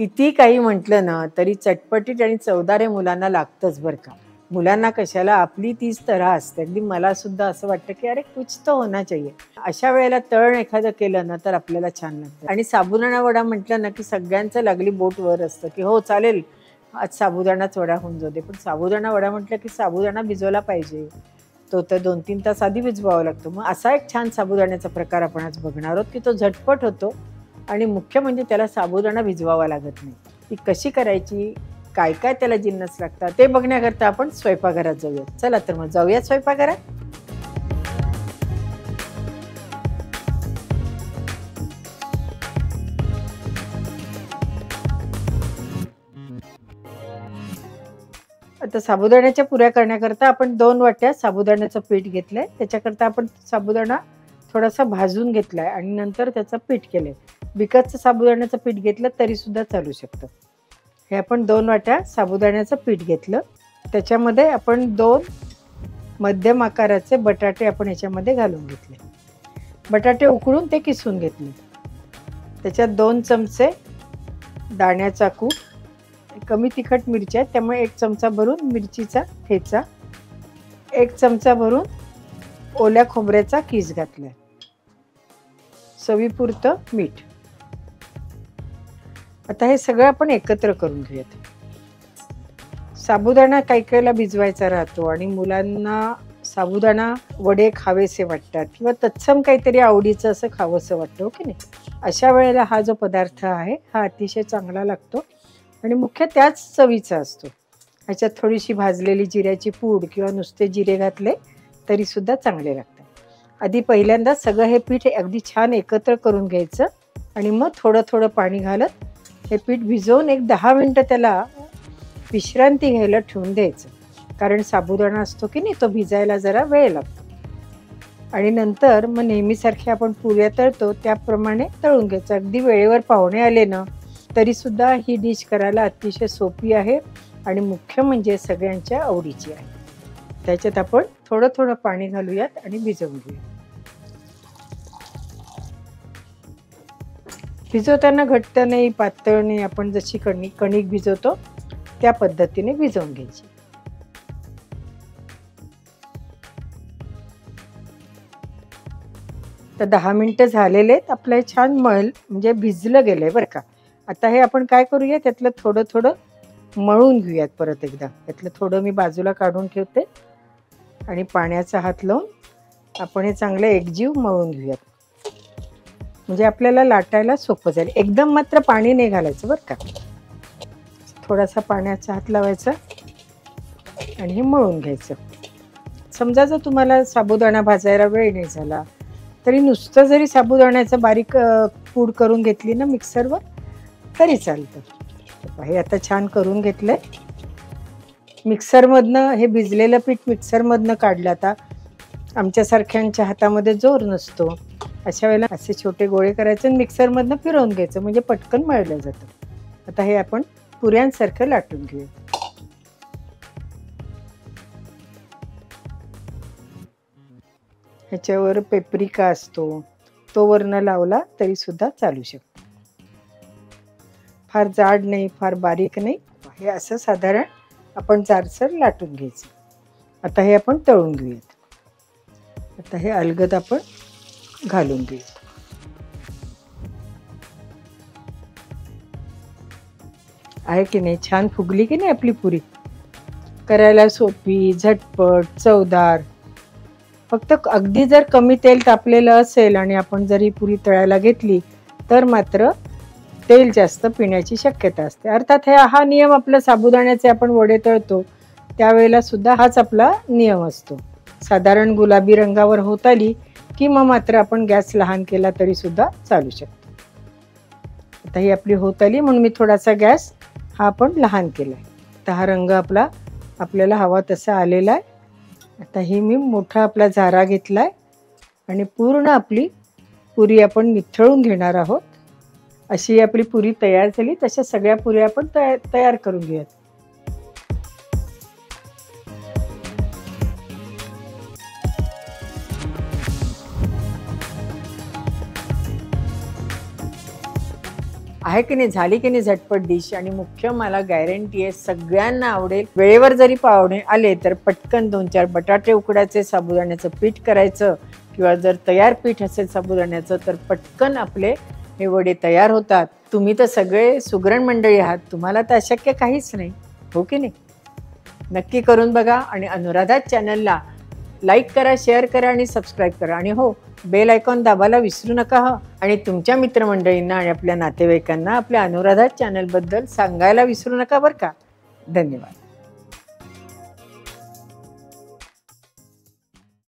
किती काही म्हटलं ना तरी चटपटीत आणि चवदार मुलांना लागतंच बरं का. मुलांना कशाला आपली तीच तऱ्हा असते. अगदी मला सुद्धा असं वाटतं की अरे कुछ तो होना चाहिए. अशा वेळेला तळण एखादं केलं ना तर आपल्याला छान लागतं. आणि साबुदाणा वडा म्हटलं ना की सगळ्यांचं लागली बोट वर असतं की हो चालेल, आज साबुदाणाच वडा होऊन जाऊ दे. पण साबुदाणा वडा म्हटलं की साबुदाणा भिजवला पाहिजे. तो तर 2-3 तास आधी भिजवावा लागतो. मग असा एक छान साबुदाण्याचा प्रकार आपण आज बघणार आहोत की तो झटपट होतो आणि मुख्य म्हणजे त्याला साबुदाणा भिजवावा लागत नाही. ती कशी करायची, काय काय त्याला जिन्नस लागतात ते बघण्याकरता आपण स्वयंपाकघरात जाऊया. चला तर मग जाऊया स्वयंपाकघरात. आता साबुदाण्याच्या पुऱ्या करण्याकरता आपण 2 वाट्या साबुदाण्याचं पीठ घेतलंय. त्याच्याकरता आपण साबुदाणा थोडासा भाजून घेतलाय आणि नंतर त्याचं पीठ केलंय. विकतचं साबुदाण्याचं पीठ घेतलं तरी सुद्धा चालू शकतं. हे आपण 2 वाट्या साबुदाण्याचं पीठ घेतलं. त्याच्यामध्ये आपण 2 मध्यम आकाराचे बटाटे आपण याच्यामध्ये घालून घेतले. बटाटे उकळून ते किसून घेतले. त्याच्यात 2 चमचे दाण्याचा कूट, कमी तिखट मिरची आहे त्यामुळे 1 चमचा भरून मिरचीचा ठेचा, 1 चमचा भरून ओल्या खोबऱ्याचा कीस घातलाय, चवीपुरतं मीठ. आता हे सगळं आपण एकत्र करून घेऊयात. साबुदाणा काही काहीला भिजवायचा राहतो आणि मुलांना साबुदाणा वडे खावेसे वाटतात किंवा तत्सम काहीतरी आवडीचं असं खावंसं वाटतं, हो की नाही. अशा वेळेला हा जो पदार्थ आहे हा अतिशय चांगला लागतो आणि मुख्य त्याच चवीचा असतो. ह्याच्यात थोडीशी भाजलेली जिऱ्याची पूड किंवा नुसते जिरे घातले तरी सुद्धा चांगले लागतात. आधी पहिल्यांदा सगळं हे पीठ अगदी छान एकत्र करून घ्यायचं आणि मग थोडं थोडं पाणी घालत हे पीठ भिजवून एक 10 मिनटं त्याला विश्रांती घ्यायला ठेवून द्यायचं. कारण साबुदाणा असतो की नाही तो भिजायला जरा वेळ लागतो. आणि नंतर मग नेहमीसारखे आपण पुऱ्या तळतो त्याप्रमाणे तळून घ्यायचं. अगदी वेळेवर पाहुणे आले ना तरी सुद्धा ही डिश करायला अतिशय सोपी आहे आणि मुख्य म्हणजे सगळ्यांच्या आवडीची आहे. त्याच्यात आपण थोडं थोडं पाणी घालूयात आणि भिजवून घेऊया. भिजवताना घट्ट नाही पातळ नाही, आपण जशी कणिक भिजवतो त्या पद्धतीने भिजवून घ्यायची. तर 10 मिनिटं झालेले आहेत. आपलं हे छान म्हणजे भिजलं गेलंय बरं का. आता हे आपण काय करूया त्यातलं थोडं थोडं मळून घेऊयात परत एकदा. त्यातलं थोडं मी बाजूला काढून ठेवते आणि पाण्याचा हात लावून आपण हे चांगलं एकजीव मळून घेऊयात. म्हणजे आपल्याला लाटायला सोपं जाईल. एकदम मात्र पाणी नाही घालायचं बरं का. थोडासा पाण्याचा हात लावायचा आणि हे मळून घ्यायचं. समजा जर तुम्हाला साबुदाणा भाजायला वेळ नाही झाला तरी नुसतं जरी साबुदाण्याचं बारीक पूड करून घेतली ना मिक्सरवर तरी चालतं. हे आता छान करून घेतलंय. मिक्सरमधनं हे भिजलेलं पीठ मिक्सरमधनं काढलं. आता आमच्यासारख्यांच्या हातामध्ये जोर नसतो. अशा वेळेला असे छोटे गोळे करायचे आणि मिक्सरमधनं फिरवून घ्यायचं म्हणजे पटकन मळलं जातं. आता हे आपण पुऱ्यांसारखं लाटून घेऊया. ह्याच्यावर पेपरिका असतो तो वरनं लावला तरी सुद्धा चालू शकतो. फार जाड नाही फार बारीक नाही, हे असं साधारण आपण जाडसर लाटून घ्यायचं. आता हे आपण तळून घेऊयात. आता हे अलगद आपण घालून घेऊया. आहे की नाही छान फुगली की नाही आपली पुरी. करायला सोपी, झटपट, चवदार. फक्त अगदी जर कमी तेल तापलेलं असेल आणि आपण जर ही पुरी तळायला घेतली तर मात्र तेल जास्त पिण्याची शक्यता असते. अर्थात हा नियम आपल्या साबुदाण्याचे आपण वडे तळतो त्यावेळेला सुद्धा हाच आपला नियम असतो. साधारण गुलाबी रंगावर होत आली की मग मात्र आपण गॅस लहान केला तरी सुद्धा चालू शकतो. आता ही आपली होत आली म्हणून मी थोडासा गॅस हा आपण लहान केलाय. आता हा रंग आपल्याला हवा तसा आलेला आहे. आता ही मी मोठा आपला झारा घेतलाय आणि पूर्ण आपली पुरी आपण निथळून घेणार आहोत. अशी आपली पुरी तयार झाली. तशा सगळ्या पुऱ्या आपण तयार करून घेऊयात. आहे की नाही, झाली की नाही झटपट डिश. आणि मुख्य मला गॅरंटी आहे सगळ्यांना आवडेल. वेळेवर जरी पाहुणे आले तर पटकन 2-4 बटाटे उकडायचे, साबुदाण्याचं पीठ करायचं, किंवा जर तयार पीठ असेल साबुदाण्याचं तर पटकन आपले हे वडे तयार होतात. तुम्ही तर सगळे सुगरण मंडळी आहात, तुम्हाला तर अशक्य काहीच नाही, हो की नाही. नक्की करून बघा आणि अनुराधा चॅनलला लाईक करा, शेअर करा आणि सबस्क्राईब करा. आणि हो, बेल आयकॉन दाबायला विसरू नका हं. आणि तुमच्या मित्रमंडळींना आणि आपल्या नातेवाईकांना आपल्या अनुराधा चॅनलबद्दल सांगायला विसरू नका बरं का. धन्यवाद.